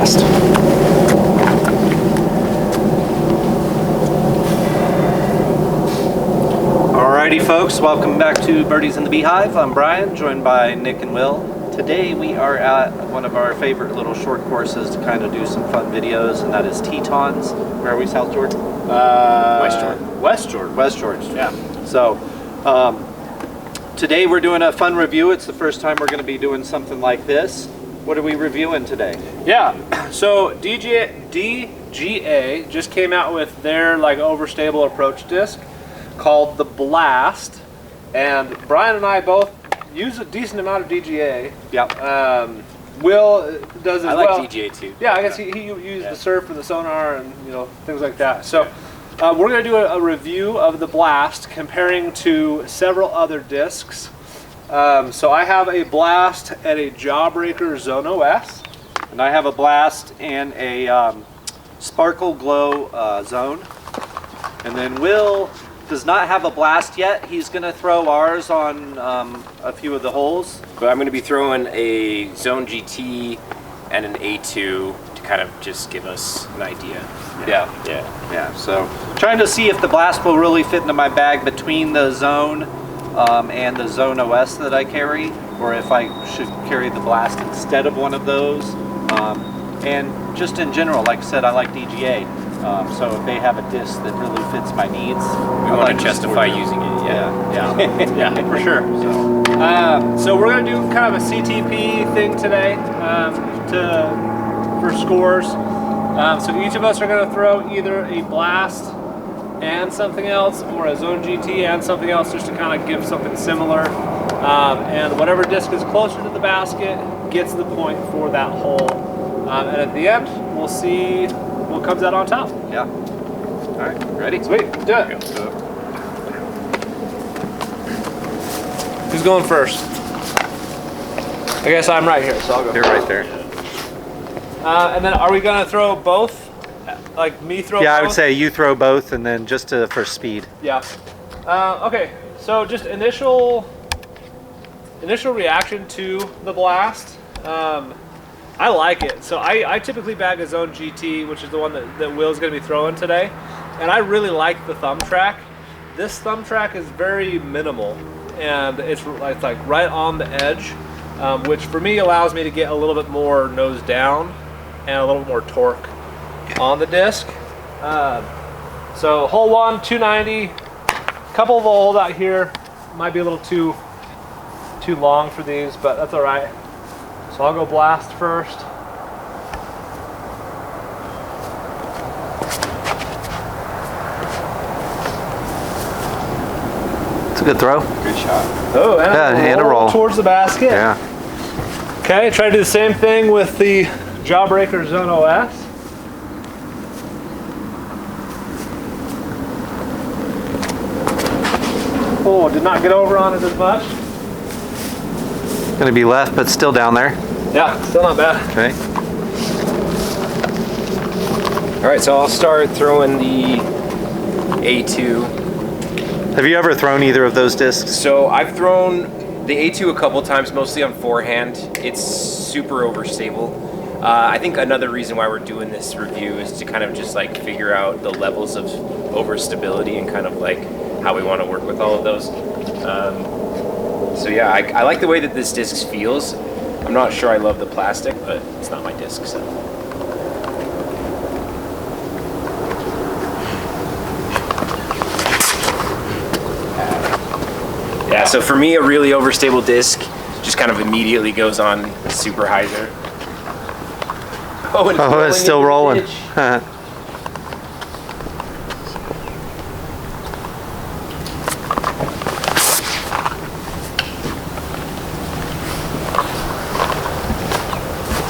Blast. Alrighty folks, welcome back to Birdies in the Beehive. I'm Brian, joined by Nick and Will. Today we are at one of our favorite little short courses to kind of do some fun videos, and that is Tetons. Where are we, South Jordan? West Jordan. West Jordan. West Jordan, yeah. So, today we're doing a fun review. It's the first time we're going to be doing something like this. What are we reviewing today? Yeah, so DGA just came out with their like overstable approach disc called the Blast, and Brian and I both use a decent amount of DGA. Yeah. Will does as well. I like DGA too. Yeah, I guess he used the surf and the sonar and things like that. So we're going to do a review of the Blast comparing to several other discs. So I have a Blast and a Jawbreaker Zone OS. And I have a Blast and a Sparkle Glow Zone. And then Will does not have a Blast yet. He's going to throw ours on a few of the holes. But I'm going to be throwing a Zone GT and an A2 to kind of just give us an idea. Yeah. So trying to see if the Blast will really fit into my bag between the Zone and the Zone OS that I carry, or if I should carry the Blast instead of one of those. And just in general, like I said, I like DGA. So if they have a disc that really fits my needs, we want to justify using it. Yeah, for sure. So we're going to do kind of a CTP thing today for scores. So each of us are going to throw either a Blast and something else, or a Zone GT and something else, just to kind of give something similar. And whatever disc is closer to the basket gets the point for that hole. And at the end, we'll see what comes out on top. Yeah. All right, ready? Sweet, do it. Who's going first? I guess I'm right here, so I'll go. You're right there. And then are we going to throw both? Like me throw Yeah, both? I would say you throw both, and then just for speed. Yeah. Okay, so just initial reaction to the Blast. I like it. So I typically bag a Zone GT, which is the one that Will's going to be throwing today. And I really like the thumb track. This thumb track is very minimal, and it's like right on the edge, which for me allows me to get a little bit more nose down and a little bit more torque on the disc. So hole 1, 290. Couple of the holes out here might be a little too long for these, but that's all right. So I'll go Blast first. It's a good throw. Good shot. Oh, and a roll towards the basket. Yeah. Okay, try to do the same thing with the Jawbreaker Zone OS. Oh, did not get over on it as much. Gonna be left, but still down there. Yeah, still not bad. Okay. All right, so I'll start throwing the A2. Have you ever thrown either of those discs? So I've thrown the A2 a couple times, mostly on forehand. It's super overstable. I think another reason why we're doing this review is to kind of just like figure out the levels of overstability and kind of like how we want to work with all of those. So yeah, I like the way that this disc feels. I'm not sure I love the plastic, but it's not my disc, so. Yeah, so for me, a really overstable disc just kind of immediately goes on super hyzer. Oh, it's still rolling.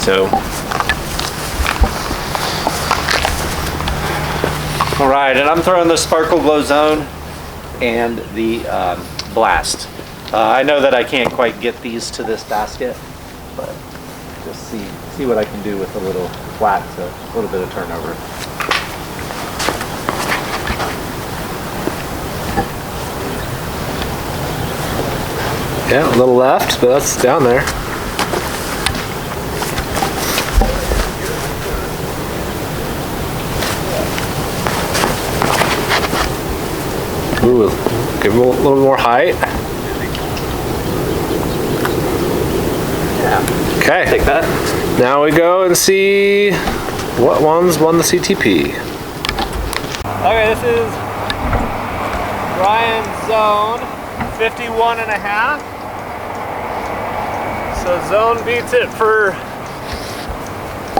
So, all right, and I'm throwing the Sparkle Glow Zone and the Blast. I know that I can't quite get these to this basket, but just see what I can do with a little flat to a little bit of turnover. Yeah, a little left, but that's down there. Ooh, give him a little more height. Yeah. Okay. Take that. Now we go and see what ones won the CTP. Okay, this is Brian's zone, 51 and a half. So zone beats it for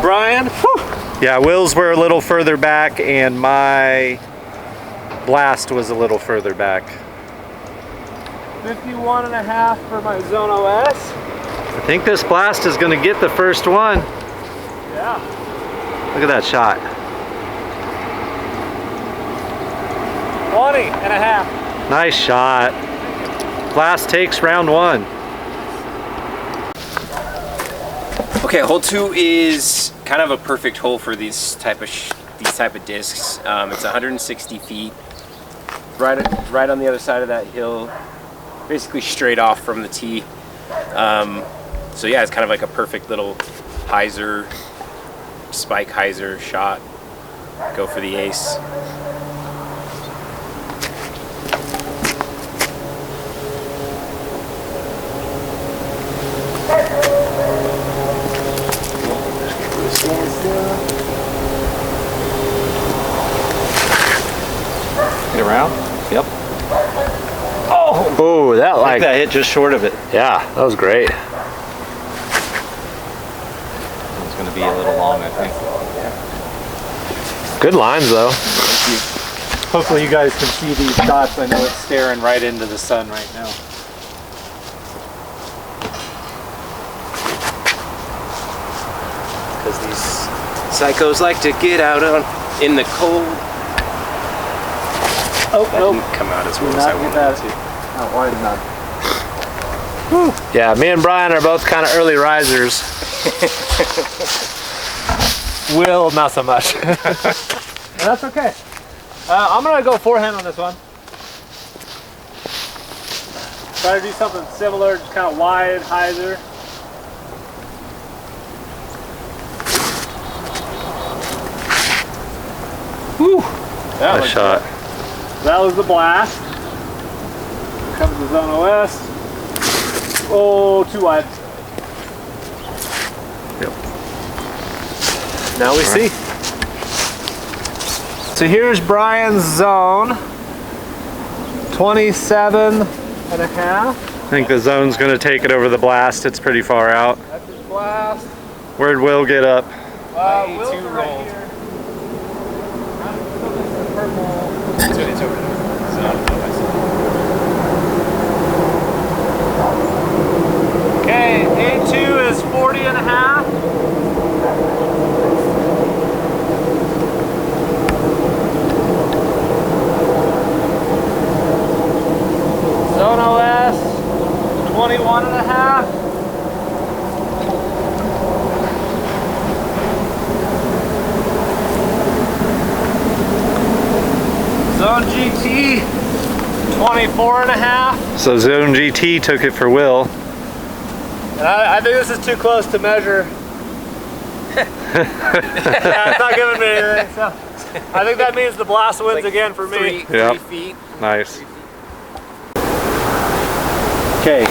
Brian. Whew. Yeah, Will's were a little further back and my blast was a little further back. 51 and a half for my zone OS. I think this blast is going to get the first one. Yeah. Look at that shot. 20 and a half. Nice shot. Blast takes round one. Okay, hole 2 is kind of a perfect hole for these type of discs. It's 160 feet, right on the other side of that hill, basically straight off from the tee. So yeah, it's kind of like a perfect little hyzer, spike hyzer shot. Go for the ace. Get around. Yep. Oh, that I think that hit just short of it. yeah, that was great. It's going to be a little long, I think. Good lines though. Hopefully you guys can see these shots. I know it's staring right into the sun right now. Because these psychos like to get out in the cold. Oh, That didn't come out as well as I wanted it to. Not wide enough. Yeah, me and Brian are both kind of early risers. Will, not so much. That's okay. I'm gonna go forehand on this one. Try to do something similar, just kind of wide, hyzer. Whew. Nice shot. That was the blast. Here comes the zone OS. Oh, too wide. Yep. Now we see. So here's Brian's zone. 27 and a half. I think the zone's going to take it over the blast. It's pretty far out. That's his blast. Where'd Will get up? Will's right here. It's over there. Okay, A2 is 40 and a half. Zone OS, 21 and a half. Zone GT, 24 and a half. So Zone GT took it for Will. And I think this is too close to measure. Yeah, it's not giving me anything, so I think that means the blast wins again for me. 3 feet. Nice. Okay,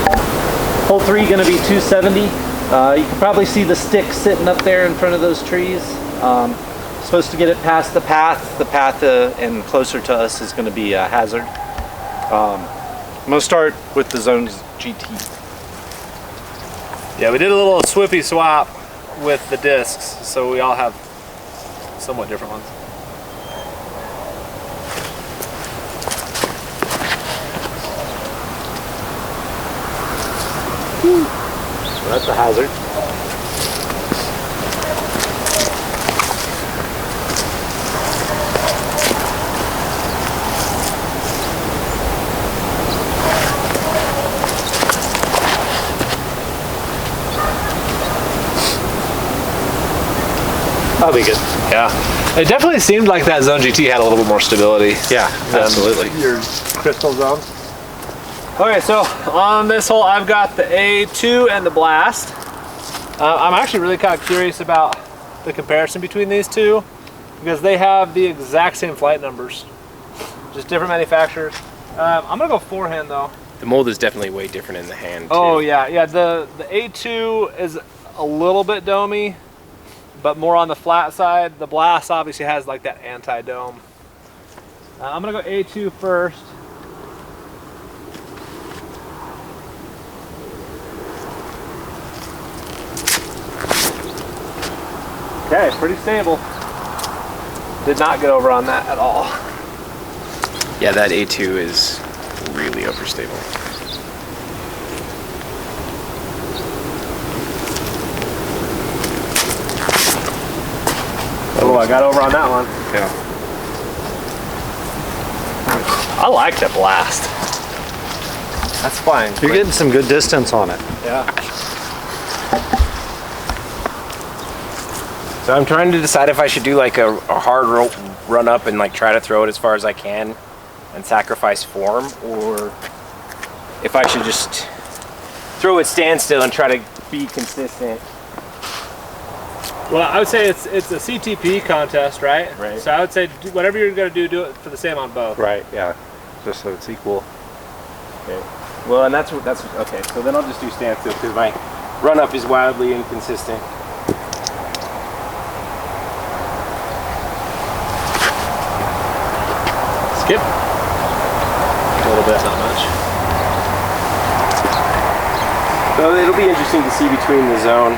hole 3 going to be 270. You can probably see the stick sitting up there in front of those trees. Supposed to get it past the path. The path and closer to us is going to be a hazard. I'm going to start with the Zones GT. Yeah, we did a little swippy swap with the discs, so we all have somewhat different ones. So that's a hazard. That'll be good. Yeah, it definitely seemed like that Zone GT had a little bit more stability. Yeah, absolutely. Your crystal zones. Okay, so on this hole, I've got the A2 and the Blast. I'm actually really kind of curious about the comparison between these two because they have the exact same flight numbers, just different manufacturers. I'm gonna go forehand though. The mold is definitely way different in the hand. Oh too. yeah. The A2 is a little bit domey, but more on the flat side. The Blast obviously has like that anti-dome. I'm gonna go A2 first. Okay, pretty stable. Did not get over on that at all. Yeah, that A2 is really overstable. Oh, I got over on that one. Yeah. I like the Blast. That's fine. You're getting some good distance on it. Yeah. So I'm trying to decide if I should do like a hard run up and like try to throw it as far as I can and sacrifice form, or if I should just throw it standstill and try to be consistent. Well, I would say it's a CTP contest, right? Right. So I would say whatever you're gonna do it for the same on both. Right, yeah. Just so it's equal. Okay. Well, and that's okay. So then I'll just do standstill because my run up is wildly inconsistent. Skip. A little bit, not much. So it'll be interesting to see between the zone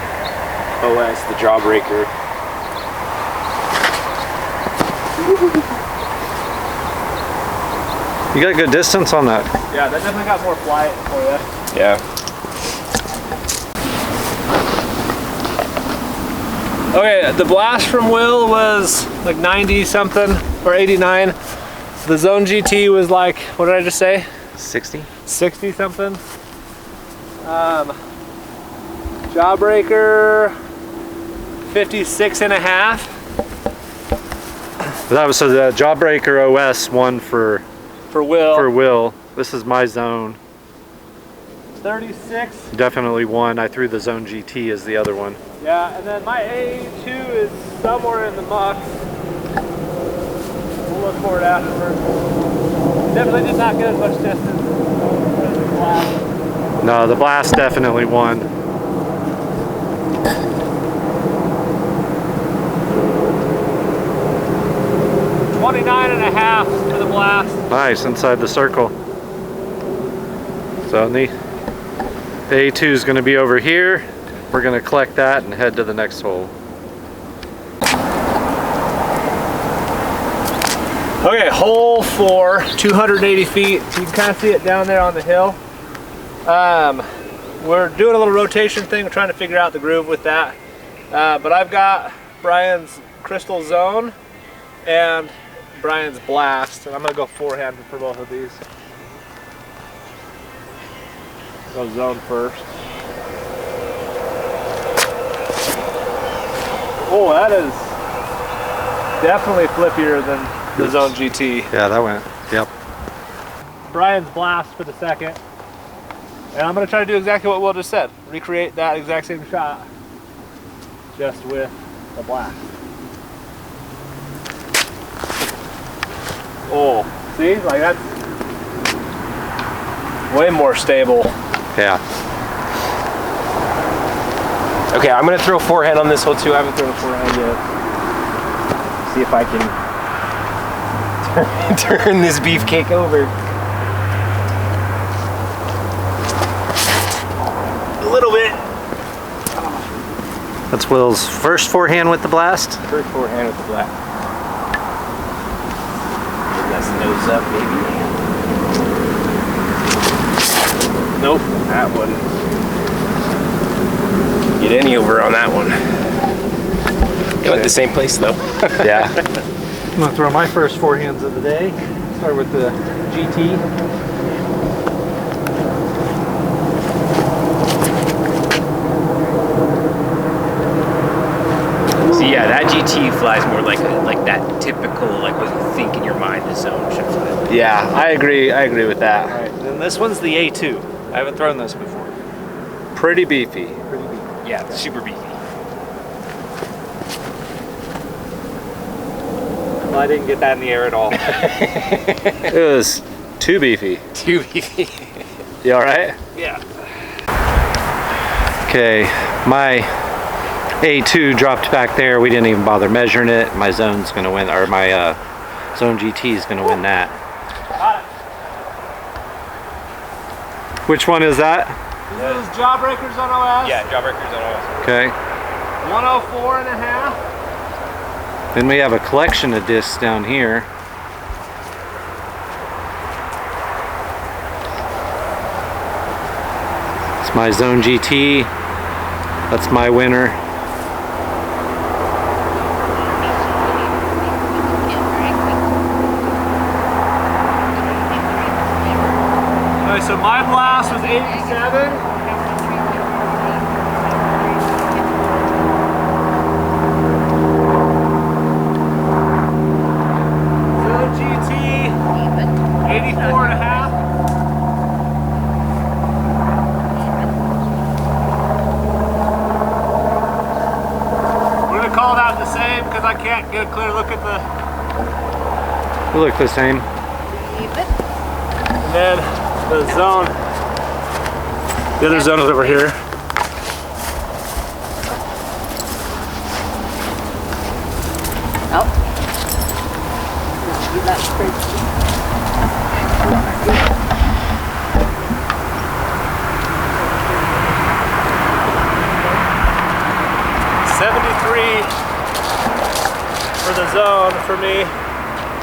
OS, the jawbreaker. You got good distance on that. Yeah, that definitely got more flight for you. Yeah. Okay, the Blast from Will was like 90 something or 89. The Zone GT was like, what did I just say? 60? 60 something. Jawbreaker 56 and a half. That was, so the Jawbreaker OS won for Will. Will. This is my zone. 36. Definitely won. I threw the Zone GT as the other one. Yeah, and then my A2 is somewhere in the muck. We'll look for it afterwards. Definitely did not get as much distance as the Blast. No, the Blast definitely won. $29.5 for the Blast. Nice, inside the circle. So the A2 is going to be over here. We're going to collect that and head to the next hole. Okay, hole 4, 280 feet. You can kind of see it down there on the hill. We're doing a little rotation thing. We're trying to figure out the groove with that. But I've got Brian's Crystal Zone and Brian's Blast, and I'm gonna go forehand for both of these. Go zone first. Oh, that is definitely flippier than the Zone GT. Yeah, that went, yep. Brian's Blast for the second. And I'm gonna try to do exactly what Will just said. Recreate that exact same shot, just with the Blast. Oh, see, like that's way more stable. Yeah. Okay, I'm gonna throw forehand on this hole too. I haven't thrown forehand yet. See if I can turn this beefcake over. A little bit. That's Will's first forehand with the Blast. First forehand with the Blast. That's nose up, baby. Nope, that one. Get any over on that one. It went the same place though. Yeah. I'm gonna throw my first forehands of the day. Start with the GT. So yeah, that GT flies more like that typical, like what you think in your mind the zone should fly. Yeah, I agree with that. All right, then this one's the A2. I haven't thrown this before. Pretty beefy. Yeah, super beefy. Well, I didn't get that in the air at all. It was Too beefy. Too beefy. You all right? Yeah. Okay, my A2 dropped back there. We didn't even bother measuring it. My zone's gonna win, or my Zone GT is gonna win that. Got it. Which one is that? This is Jawbreakers on OS. Yeah, Jawbreakers on OS. Okay. 104 and a half. Then we have a collection of discs down here. It's my Zone GT. That's my winner. Okay, so my blast was 87. Zone GT, 84 and a half. We're gonna call that the same because I can't get a clear look at the. They look the same. And then the zone. The other zone is over here. Oh. That's pretty. 73 for the zone for me.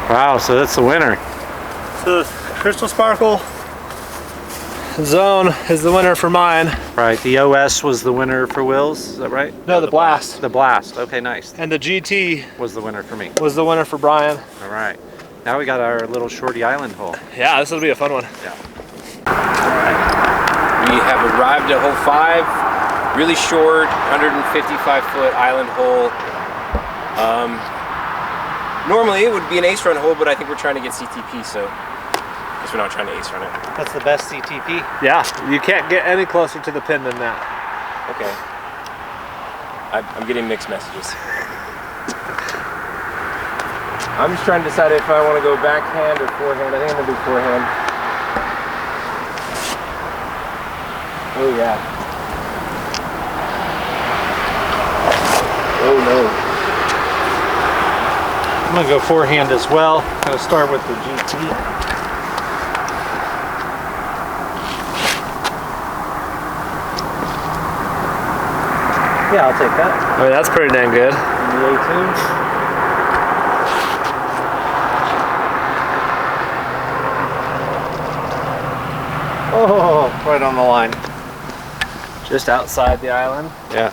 Wow, so that's the winner. So the Crystal Sparkle zone is the winner for mine. Right, the OS was the winner for Will's, is that right? No, the Blast. The Blast, okay, nice. And the GT Was the winner for me. was the winner for Brian. All right. Now we got our little Shorty Island hole. Yeah, this will be a fun one. Yeah. We have arrived at hole 5. Really short, 155-foot island hole. Normally it would be an ace run hole, but I think we're trying to get CTP, so I guess we're not trying to ace run it. That's the best CTP. Yeah, you can't get any closer to the pin than that. Okay. I'm getting mixed messages. I'm just trying to decide if I want to go backhand or forehand. I think I'm going to do forehand. Oh yeah. Oh no. I'm gonna go forehand as well. Gonna start with the GT. Yeah, I'll take that. I mean, that's pretty dang good. And the A2. Oh, right on the line. Just outside the island. Yeah.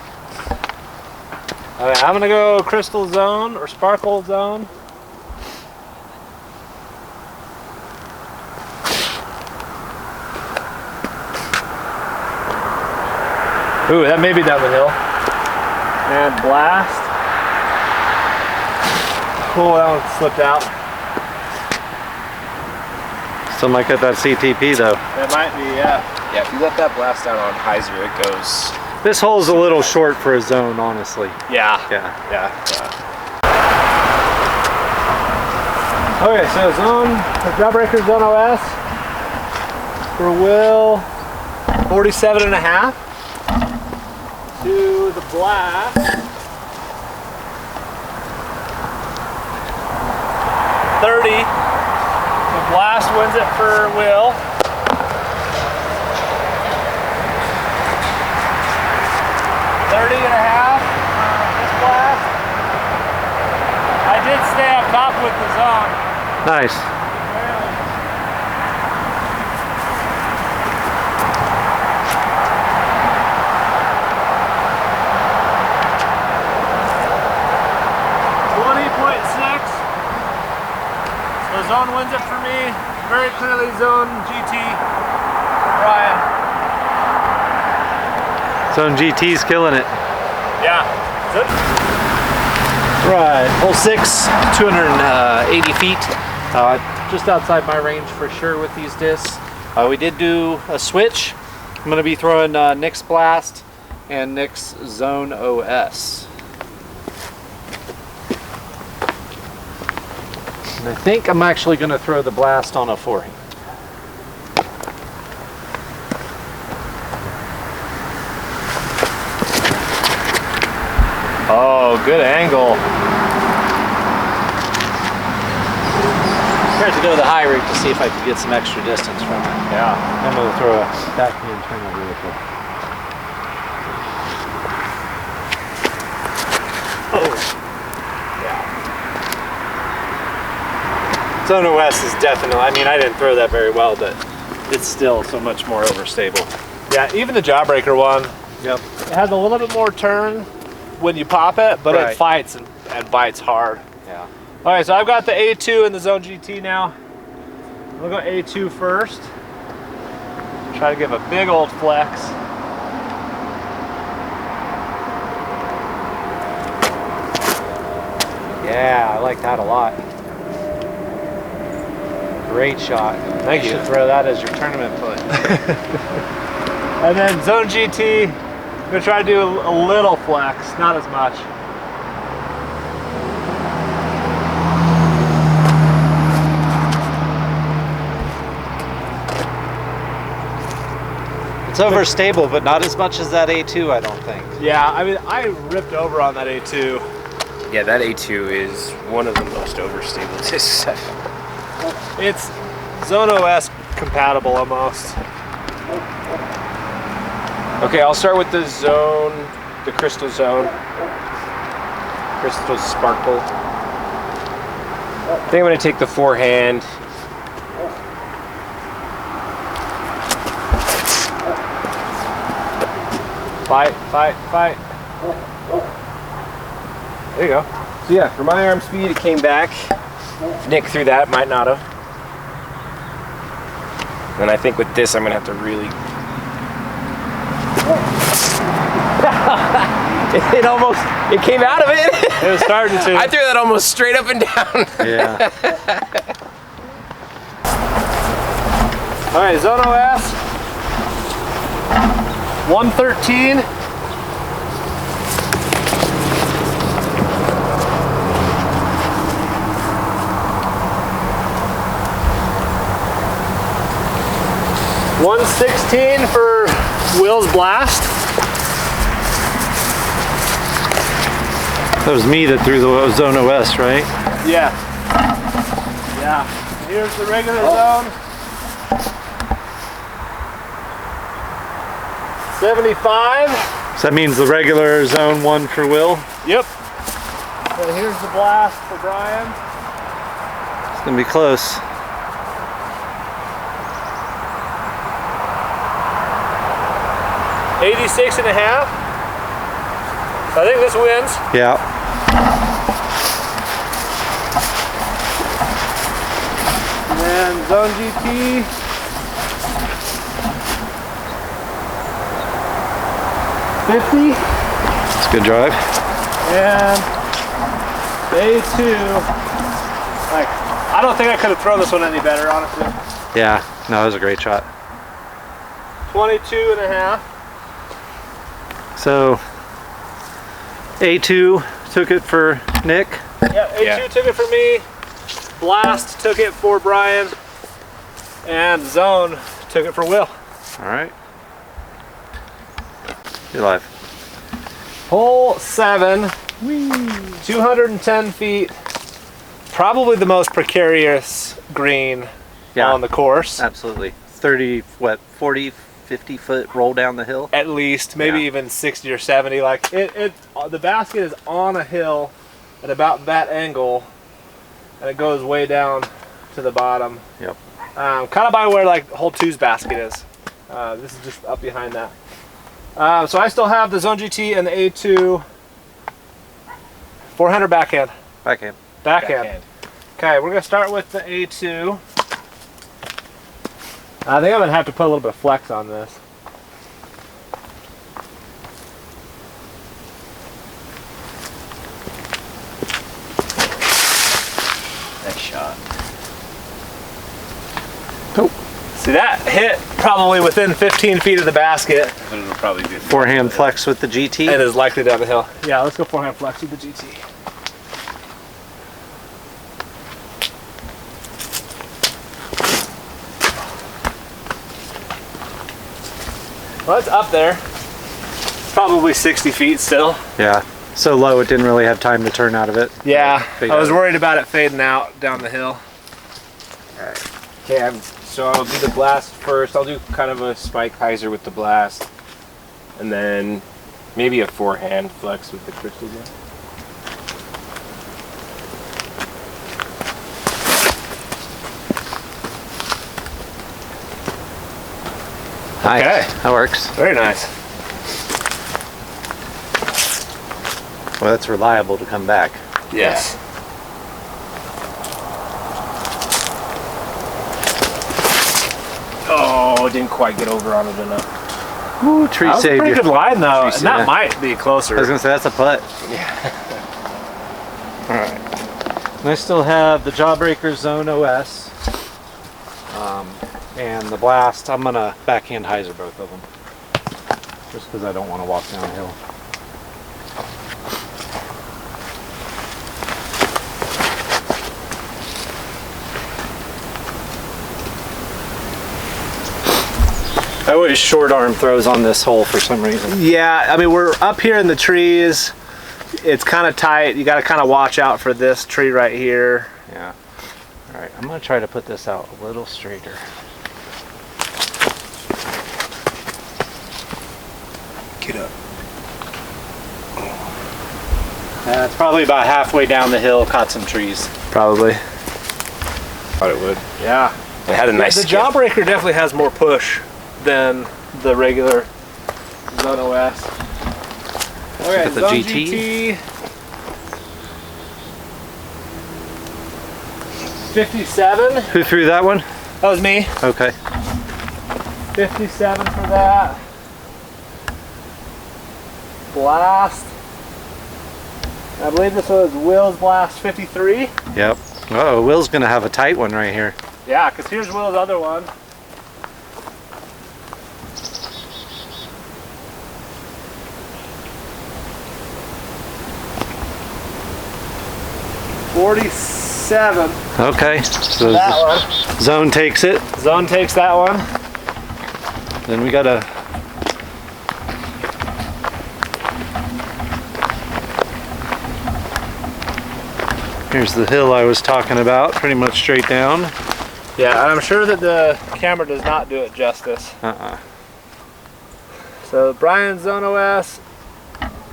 Okay, I'm gonna go Crystal Zone or Sparkle Zone. Ooh, that may be down the hill. And Blast. Cool, that one slipped out. Still might get that CTP though. That might be, yeah. Yeah, if you let that blast down on hyzer, it goes. This hole's a little short for a zone, honestly. Yeah. Yeah. Yeah. Okay, so zone, the Jawbreaker Zone OS for Will, 47 and a half to the Blast. 30. The Blast wins it for Will. $30 and a half for this Blast. I did stay up top with the zone. Nice. So zone wins it for me. Very clearly zone GT. Ryan. Zone GT's killing it. Yeah. Right, hole 6, 280 feet. Just outside my range for sure with these discs. We did do a switch. I'm going to be throwing Nick's Blast and Nick's Zone OS. And I think I'm actually going to throw the Blast on a forehand. Oh, good angle. Tried to go the high route to see if I could get some extra distance from it. Yeah. I'm going to throw a backhand turn over real quick. Zona West is definitely, I mean, I didn't throw that very well, but it's still so much more overstable. Yeah, even the Jawbreaker one, Yep. it has a little bit more turn when you pop it, but Right. it fights and bites hard. Yeah. All right, so I've got the A2 in the Zone GT now. We'll go A2 first. Try to give a big old flex. Yeah, I like that a lot. Great shot. Thank you. Should throw that as your tournament put. And then Zone GT, I'm gonna try to do a little flex, not as much. It's overstable, but not as much as that A2, I don't think. Yeah, I mean, I ripped over on that A2. Yeah, that A2 is one of the most overstable discs. It's Zone OS compatible almost. Okay, I'll start with the Zone, the Crystal Zone. Crystal Sparkle. I think I'm gonna take the forehand. Fight, fight, fight. There you go. So yeah, for my arm speed, it came back. Nick threw that, might not have. And I think with this, I'm gonna have to really. it came out of it. It was starting to. I threw that almost straight up and down. Yeah. All right, Zone OS. 113. $116 for Will's Blast. That was me that threw the Zone OS, right? Yeah. Yeah. Here's the regular zone. 75. So that means the regular Zone 1 for Will. Yep. So here's the Blast for Brian. It's going to be close. $86.5. I think this wins. Yeah. And then Zone GT. 50. It's a good drive. And A2. Like, I don't think I could have thrown this one any better, honestly. Yeah. No, that was a great shot. 22.5. So A2 took it for Nick. Yeah, A2 Yeah. took it for me. Blast took it for Brian. And Zone took it for Will. All right. You're live. Hole 7. 210 feet. Probably the most precarious green on the course. Absolutely. 30, what, 40, 50 foot roll down the hill? At least, maybe Yeah. even 60 or 70. Like the basket is on a hill at about that angle, and it goes way down to the bottom. Yep. Kind of by where like hole 2's basket is. This is just up behind that. So I still have the Zone GT and the A2. 400 backhand. Backhand. Backhand. Okay, we're gonna start with the A2. I think I'm gonna have to put a little bit of flex on this. Nice shot. Oh. See, that hit probably within 15 feet of the basket But it'll probably be Forehand flex with the GT. and is likely down the hill. Yeah, let's go forehand flex with the GT. Well, it's up there. It's probably 60 feet still. Yeah. so low it didn't really have time to turn out of it. Yeah, Fade I was out. worried about it fading out down the hill. Okay, so I'll do the blast first. I'll do kind of a spike hyzer with the blast, and then maybe a forehand flex with the crystals. Nice. Okay. That works. Very nice. Well, that's reliable to come back. Yes. Oh, didn't quite get over on it enough. Ooh, tree That was a saved pretty you. good line though, Tree and saved. that might be closer. I was gonna say that's a putt. All right. And I still have the Jawbreaker Zone OS and the Blast. I'm gonna backhand hyzer both of them, just because I don't want to walk downhill. I always short arm throws on this hole for some reason. Yeah, I mean we're up here in the trees. It's kind of tight. You got to kind of watch out for this tree right here. Yeah. All right, I'm gonna try to put this out a little straighter. Get up. It's probably about halfway down the hill. Caught some trees. Probably. Thought it would. Yeah. It had a nice The skip. Jawbreaker definitely has more push than the regular Zone OS. Okay, at the Zone GT. 57. Who threw that one? That was me. Okay. 57 for that. Blast. I believe this was Will's Blast 53. Yep. Oh, Will's gonna have a tight one right here. Yeah, because here's Will's other one. $47. Okay. So That one. Zone takes it. Zone takes that one. Then we gotta. Here's the hill I was talking about, pretty much straight down. Yeah, and I'm sure that the camera does not do it justice. So Brian's Zone OS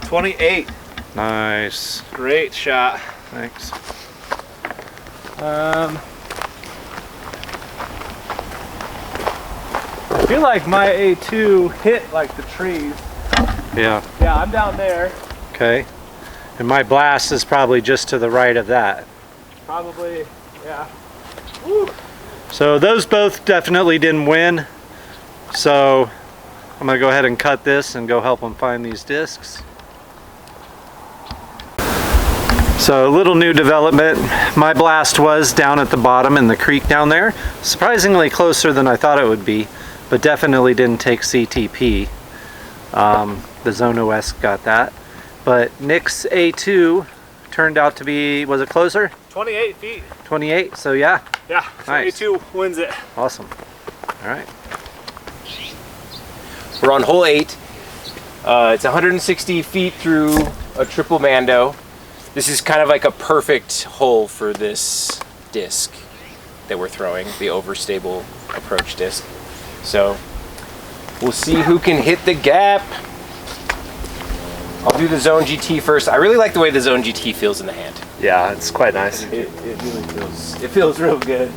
28. Nice. Great shot. Thanks. I feel like my A2 hit like the trees. Yeah. Yeah, I'm down there. Okay. And my blast is probably just to the right of that. Probably, yeah. So those both definitely didn't win. So I'm gonna go ahead and cut this and go help them find these discs. So a little new development. My blast was down at the bottom in the creek down there. Surprisingly closer than I thought it would be, but definitely didn't take CTP. The Zone OS got that. But Nick's A2 turned out to be, was it closer? 28 feet. 28, so yeah, Yeah, so Nice. A2 wins it. awesome. All right. We're on hole 8. It's 160 feet through a triple mando. This is kind of like a perfect hole for this disc that we're throwing, the overstable approach disc. So we'll see who can hit the gap. I'll do the Zone GT first. I really like the way the Zone GT feels in the hand. Yeah, it's quite nice. It feels real good.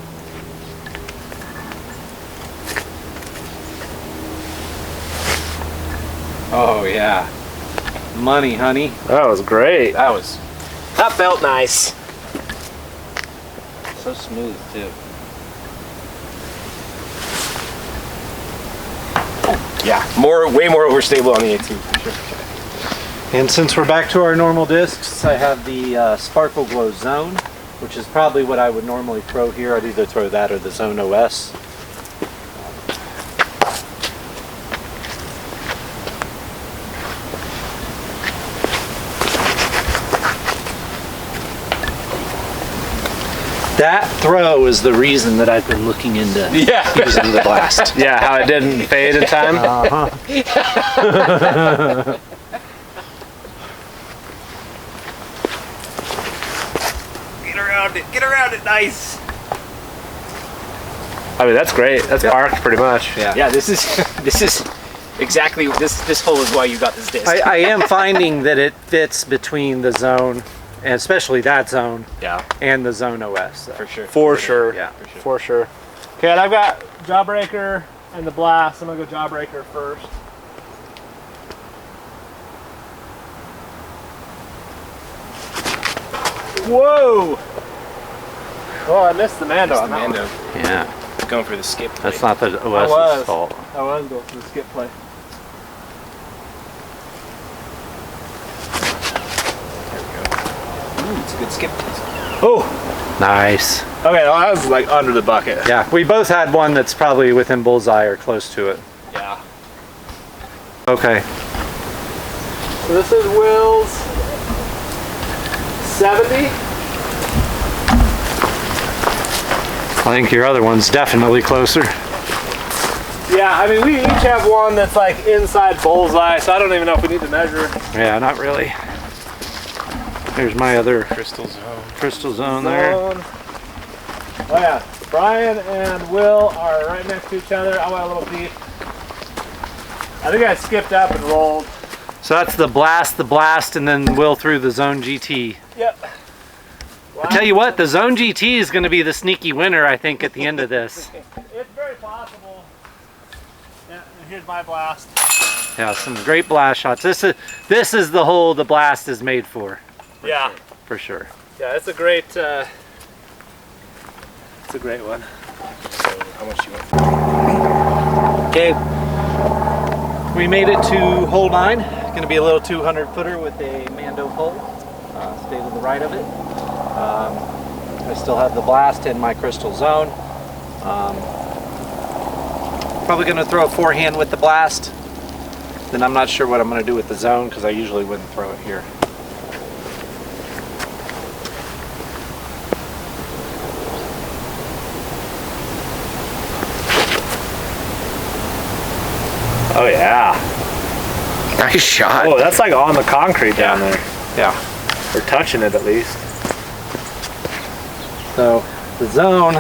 Oh yeah. Money, honey. That was great. That felt nice. So smooth too. Yeah, way more overstable on the A2 for sure. And since we're back to our normal discs, I have the Sparkle Glow Zone, which is probably what I would normally throw here. I'd either throw that or the Zone OS. That throw is the reason that I've been looking into using the blast. Yeah, how it didn't fade in time. around it. Get around it. Nice. I mean, that's great. That's parked pretty much. Yeah, this is exactly this hole is why you got this disc. I am finding that it fits between the zone, and especially that zone, Yeah, and the zone OS. for sure. For sure. Yeah. For sure. Okay, and I've got Jawbreaker and the Blast. I'm gonna go Jawbreaker first. Whoa! Oh, I missed the Mando on that one. Mando Yeah. going for the skip. That's not the I was. OS's fault. I was going for the skip play. It's a good skip. Oh! Nice. Okay, well, that was like under the bucket. Yeah, we both had one that's probably within bullseye or close to it. Yeah. Okay. So this is Will's 70. I think your other one's definitely closer. Yeah, I mean, we each have one that's like inside bullseye, so I don't even know if we need to measure. Yeah, not really. There's my other Crystal zone. crystal zone there. Zone. Oh yeah, Brian and Will are right next to each other. I went a little deep. I think I skipped up and rolled. So that's the blast, and then Will through the zone GT. Yep. I tell you what, the zone GT is going to be the sneaky winner, I think, at the end of this. It's very possible. Yeah, and here's my Blast. Yeah, some great blast shots. This is the hole the blast is made for Yeah. for sure. Yeah, it's a great one. So how much you want? Okay, we made it to hole 9. It's going to be a little 200 footer with a Mando pole. Stay to the right of it. I still have the blast in my crystal zone. Probably going to throw a forehand with the blast. Then I'm not sure what I'm going to do with the zone because I usually wouldn't throw it here. Oh yeah. Nice shot. Oh, that's like on the concrete down there. Yeah. Or touching it at least. So the zone.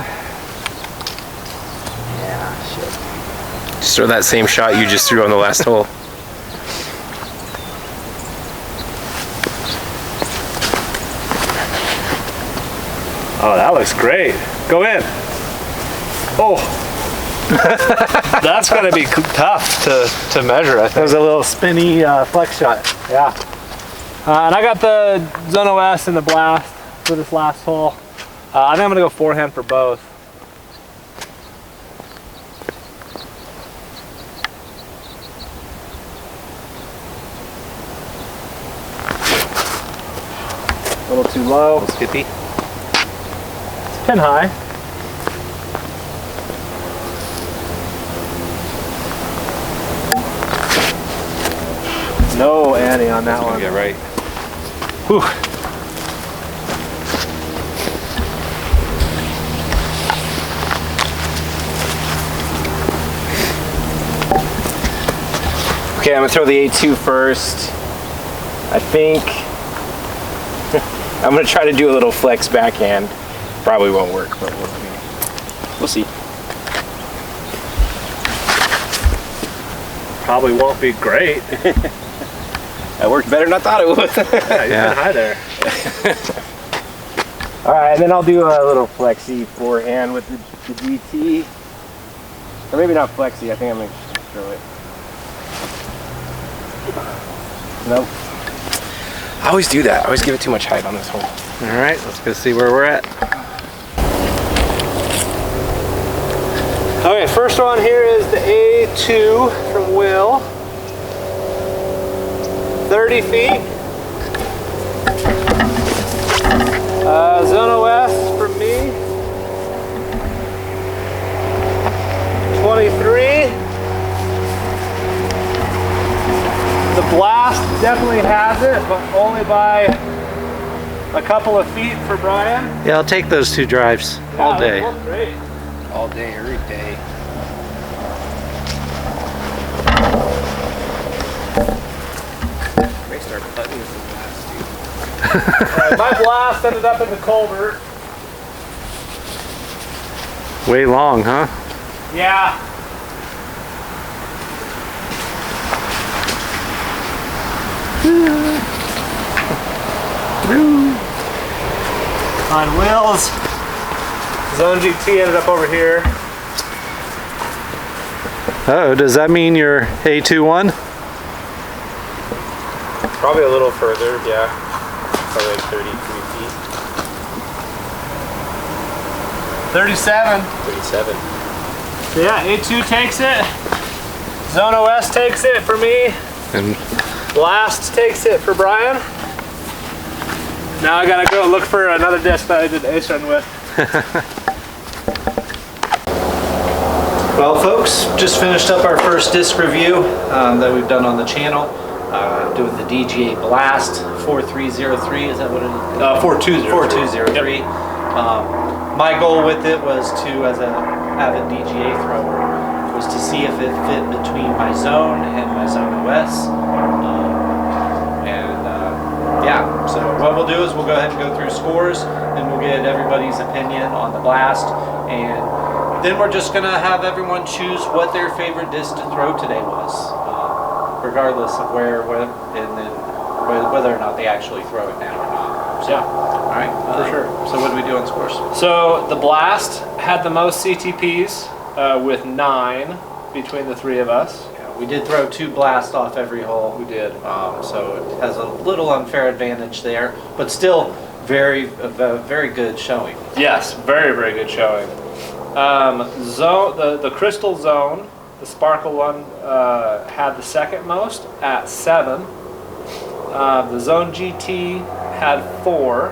Yeah, shit. Just throw that same shot you just threw on the last hole. Oh, that looks great. Go in. Oh. That's gonna be tough to measure, I think. That was a little spinny flex shot. Yeah. And I got the Zone OS and the Blast for this last hole. I think I'm gonna go forehand for both. A little too low. Skippy. It's pin high. No Annie on that one. Yeah, right. Whew. Okay, I'm gonna throw the A2 first. I think I'm gonna try to do a little flex backhand. Probably won't work, but we'll see. Probably won't be great. That worked better than I thought it would. Yeah, you've been high there. All right, and then I'll do a little flexi forehand with the GT. Or maybe not flexi, I think I'm gonna throw it. Nope. I always do that. I always give it too much height on this hole. All right, let's go see where we're at. Okay, first one here is the A2 from Will. 30 feet. Zone OS from me. 23. The Blast definitely has it, but only by a couple of feet for Brian. Yeah, I'll take those 2 drives all day. That worked great. All day, every day. May start putting with the blast, dude. Alright, my Blast ended up in the culvert. Way long, huh? Yeah. On wheels. Zone GT ended up over here. Oh, does that mean your A21? Probably a little further, yeah. Probably like 33 feet. 37. 37. Yeah, A2 takes it. Zone OS takes it for me. And Blast takes it for Brian. Now I gotta go look for another disc that I did ace run with. Well, folks, just finished up our first disc review that we've done on the channel. Doing the DGA Blast 4303, is that what it is? 4203. 4203. My goal with it was to, as an avid DGA thrower, was to see if it fit between my zone and my zone OS. Yeah, so what we'll do is we'll go ahead and go through scores, and we'll get everybody's opinion on the Blast, and then we're just going to have everyone choose what their favorite disc to throw today was, regardless of where, and then whether or not they actually throw it now or not. So, Yeah, all right, for sure. So what do we do on scores? So the Blast had the most CTPs with 9 between the three of us. Yeah, we did throw 2 blasts off every hole. We did. So it has a little unfair advantage there, but still very good showing. Yes, very, very good showing. The Crystal Zone, the Sparkle one, had the second most at 7. The Zone GT had 4,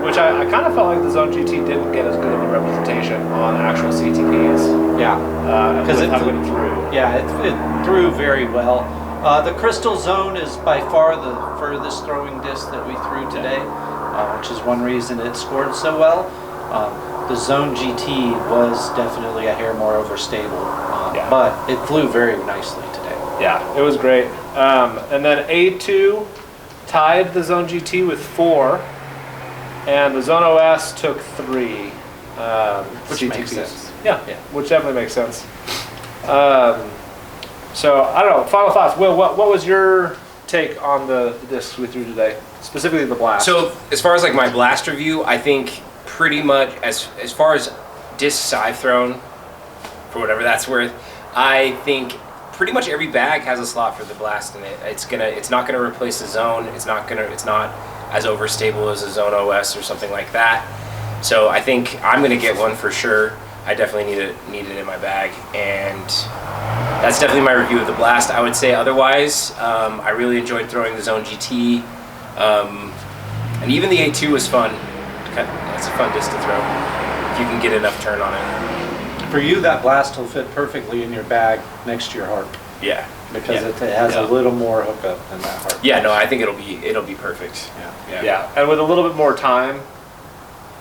which I kind of felt like the Zone GT didn't get as good of a representation on actual CTPs. Yeah, Because it threw. Yeah, it threw very well. The Crystal Zone is by far the furthest throwing disc that we threw today, which is one reason it scored so well. The Zone GT was definitely a hair more overstable, but it flew very nicely today. Yeah, it was great. And then A2 tied the Zone GT with 4, and the Zone OS took 3. Which makes sense. Yeah, which definitely makes sense. So, I don't know, final thoughts. Will, what was your take on the discs we threw today? Specifically the Blast. So as far as like my Blast review, I think pretty much as far as discs I've thrown, for whatever that's worth, I think pretty much every bag has a slot for the Blast in it. It's not gonna replace the Zone. It's not as overstable as a Zone OS or something like that. So I think I'm gonna get one for sure. I definitely need it in my bag, and that's definitely my review of the Blast. I would say otherwise, I really enjoyed throwing the Zone GT, and even the A2 was fun. It's a fun disc to throw if you can get enough turn on it. For you, that Blast will fit perfectly in your bag next to your harp. Yeah, Because it has a little more hookup than that harp. Yeah, no, I think it'll be perfect. Yeah, and with a little bit more time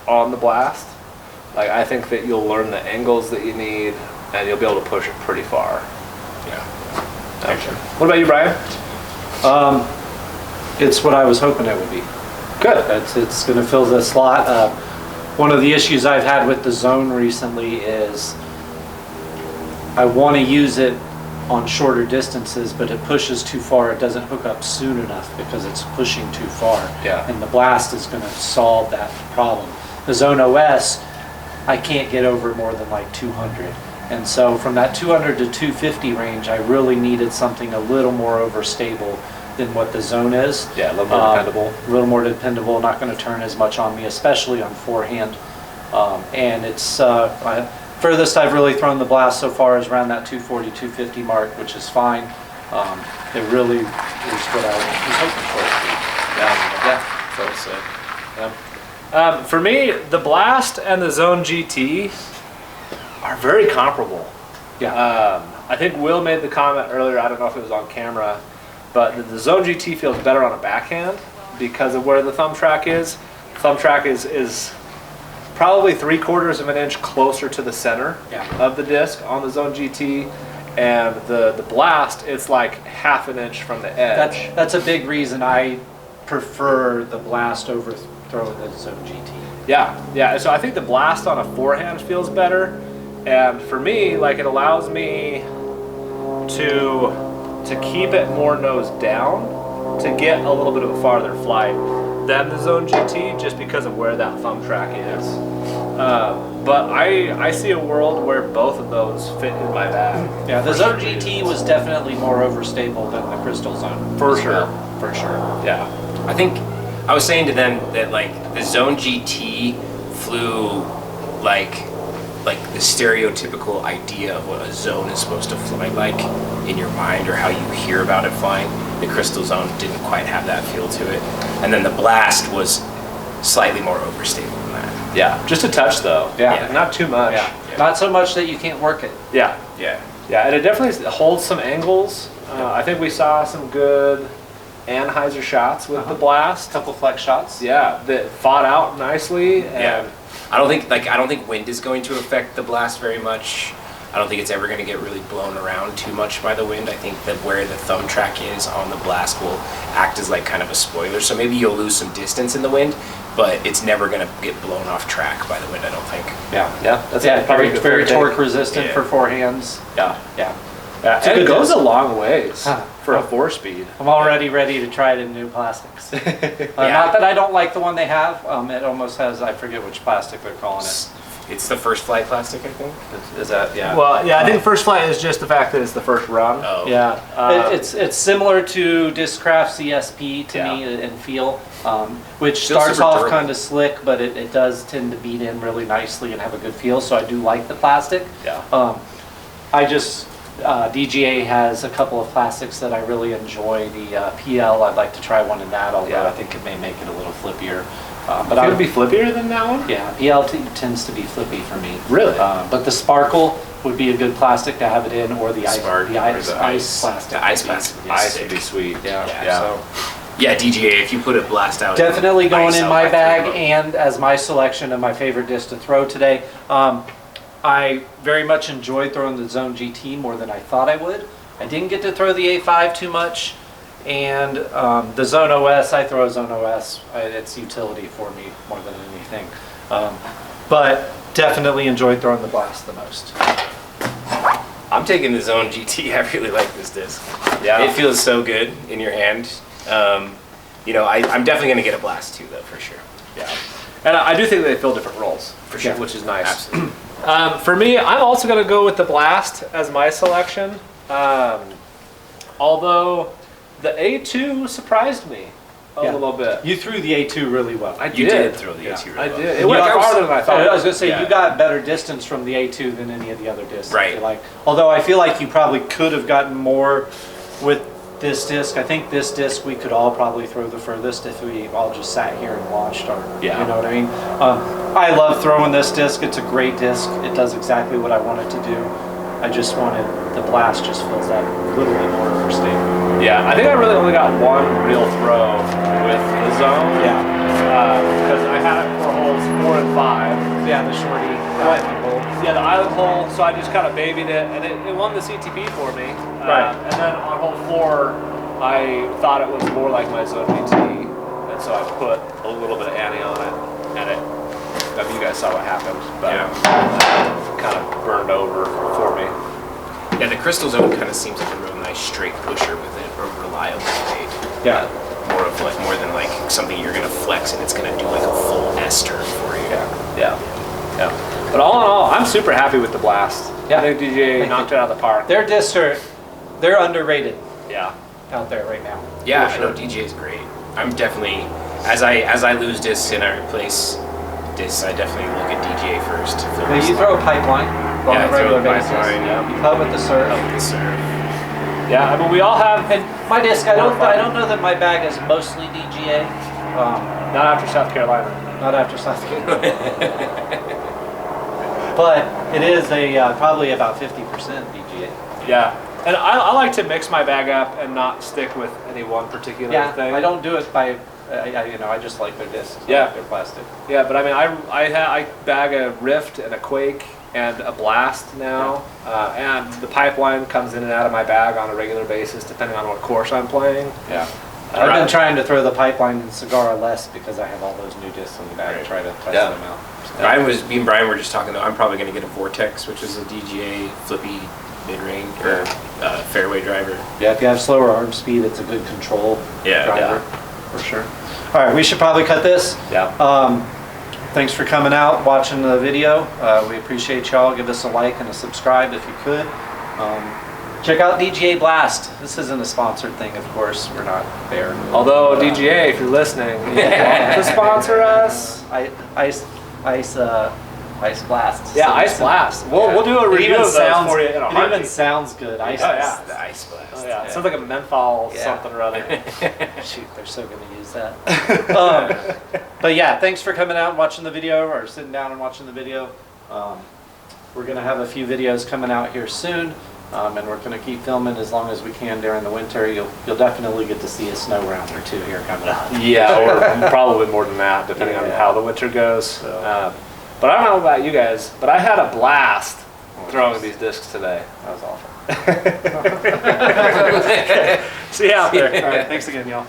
on the Blast, like I think that you'll learn the angles that you need, and you'll be able to push it pretty far. Yeah. Actually. What about you, Brian? It's what I was hoping it would be. Good. It's going to fill the slot. One of the issues I've had with the Zone recently is I want to use it on shorter distances, but it pushes too far. It doesn't hook up soon enough because it's pushing too far. Yeah. And the Blast is going to solve that problem. The Zone OS, I can't get over more than like 200. And so from that 200 to 250 range, I really needed something a little more overstable than what the Zone is. Yeah, a little more dependable. A little more dependable, not going to turn as much on me, especially on forehand. And it's furthest I've really thrown the Blast so far is around that 240, 250 mark, which is fine. It really is what I was hoping for it to be. Yeah, so to say. Yeah. For me, the Blast and the Zone GT are very comparable. Yeah. I think Will made the comment earlier, I don't know if it was on camera, but the Zone GT feels better on a backhand because of where the thumb track is. Thumb track is probably 3/4 of an inch closer to the center of the disc on the Zone GT, and the Blast, it's like half an inch from the edge. That's a big reason I prefer the Blast over throwing the Zone GT. Yeah. So I think the blast on a forehand feels better, and for me, like it allows me to keep it more nose down to get a little bit of a farther flight than the Zone GT, just because of where that thumb track is. But I see a world where both of those fit in my bag. Yeah, the Zone GT was definitely more overstable than the Crystal Zone. For sure. Yeah. I think I was saying to them that like the Zone GT flew like the stereotypical idea of what a zone is supposed to fly like in your mind or how you hear about it flying. The Crystal Zone didn't quite have that feel to it, and then the Blast was slightly more overstable than that. Yeah. Just a touch though. Yeah. Not too much. Yeah. Not so much that you can't work it. Yeah. Yeah. Yeah, and it definitely holds some angles. I think we saw some good Anheuser shots with the Blast. A couple flex shots. Yeah, that fought out nicely. And Yeah. I don't think wind is going to affect the Blast very much. I don't think it's ever going to get really blown around too much by the wind. I think that where the thumb track is on the Blast will act as like kind of a spoiler. So maybe you'll lose some distance in the wind, but it's never going to get blown off track by the wind, I don't think. Yeah. That's Very, a very good torque take. resistant Yeah. for forehands. Yeah. Yeah. Yeah, a and good it goes disc. a long ways Huh. for a 4-speed. I'm already ready to try it in new plastics. Not that I don't like the one they have. It almost has, I forget which plastic they're calling it. It's the first flight plastic, I think. Is that, yeah. Well, yeah, I think first flight is just the fact that it's the first run. Oh. Yeah. It's similar to Discraft CSP to Yeah. me in feel, which Feels starts super off durable. kind of slick, but it does tend to beat in really nicely and have a good feel. So I do like the plastic. Yeah. I just DGA has a couple of plastics that I really enjoy. The PL, I'd like to try one in that, although Yeah. I think it may make it a little flippier. But But I it would would be flippier than that one? yeah, PL tends to be flippy for me. Really? But the Sparkle would be a good plastic to have it in, or the ice, Spark, the or ice, the ice plastic. The ice plastic. is Ice sick. would be sweet. Yeah. Yeah. So Yeah, DGA, if you put a Blast out. definitely going ice in out my by bag, 3 and as my selection of my favorite disc to throw today. I very much enjoyed throwing the Zone GT more than I thought I would. I didn't get to throw the A5 too much, and the Zone OS, I throw a Zone OS. It's utility for me more than anything. But definitely enjoyed throwing the Blast the most. I'm taking the Zone GT. I really like this disc. Yeah. It feels so good in your hand. I'm definitely going to get a Blast too, though, for sure. Yeah. And I do think they fill different roles, For sure. which is nice. Absolutely. For me, I'm also going to go with the Blast as my selection. Although the A2 surprised me a Yeah. little bit. You threw the A2 really well. You did throw the A2 really I well. did. It You went got- farther than I thought. I was going to say, Yeah. you got better distance from the A2 than any of the other discs. Right. I feel like. Although I feel like you probably could have gotten more with this disc. I think this disc we could all probably throw the furthest if we all just sat here and watched our, Yeah. you know what I mean? I love throwing this disc. It's a great disc. It does exactly what I want it to do. I just wanted, the Blast just feels that little bit more overstable. Yeah, I think I really only got one real throw with the Zone. Yeah. Because I had it for holes 4 and 5. Yeah, the shorty. Yeah, the island hole, so I just kind of babied it, and it won the CTP for me. Right. And then on hole 4, I thought it was more like my Zone GT, and so I put a little bit of Annie on it, and I mean, you guys saw what happened, but kind of burned over for me. Yeah, the Crystal Zone kind of seems like a real nice straight pusher with a reliable fade. Yeah. More than like something you're gonna flex and it's gonna do like a full S turn for you. Yeah. But all in all, I'm super happy with the Blast. Yeah. I think DJ knocked it out of the park. Their discs they're underrated Yeah. out there right now. Yeah, For I know sure. DJ is great. I'm definitely as I lose discs and I replace discs, I definitely look at DJ first. Now, you throw a pipeline on Yeah, a I throw regular a basis. pipeline, yeah. You putt with the surf. the serve. Yeah, I mean, we all have, And my disc, I don't know that my bag is mostly DGA. not after South Carolina. Not after South Carolina. But it is a probably about 50% DGA. Yeah. And I like to mix my bag up and not stick with any one particular Yeah, thing. I don't do it by, I just like their discs. I Yeah. like their plastic. Yeah, but I mean, I bag a Rift and a Quake and a Blast now, and the pipeline comes in and out of my bag on a regular basis depending on what course I'm playing. Yeah. I've been trying to throw the pipeline and Cigar less because I have all those new discs in the bag Right. to try to test Yeah. them out. Me and Brian were just talking though, I'm probably gonna get a Vortex, which is a DGA flippy mid-range or fairway driver. Yeah, if you have slower arm speed, it's a good control Yeah. driver, for sure. All right, we should probably cut this. Yeah. Thanks for coming out, watching the video. We appreciate y'all. Give us a like and a subscribe if you could. Check out DGA Blast. This isn't a sponsored thing, of course. We're not there. Although DGA, if you're listening, to sponsor us. Ice Blast. Yeah, Ice Blast. We'll do a It review even of those sounds, for you in a it even heartbeat. sounds good. Ice Oh, yeah. Blast. The Ice Blast. Oh, yeah. It sounds like a menthol something or other. Shoot, they're so going to use that. But yeah, thanks for coming out and watching the video, or sitting down and watching the video. We're going to have a few videos coming out here soon, and we're going to keep filming as long as we can during the winter. You'll definitely get to see a snow round or two here coming up. Yeah, or probably more than that, depending on how the winter goes. But I don't know about you guys, but I had a blast throwing these discs today. That was awful. See you out there. All right, thanks again, y'all.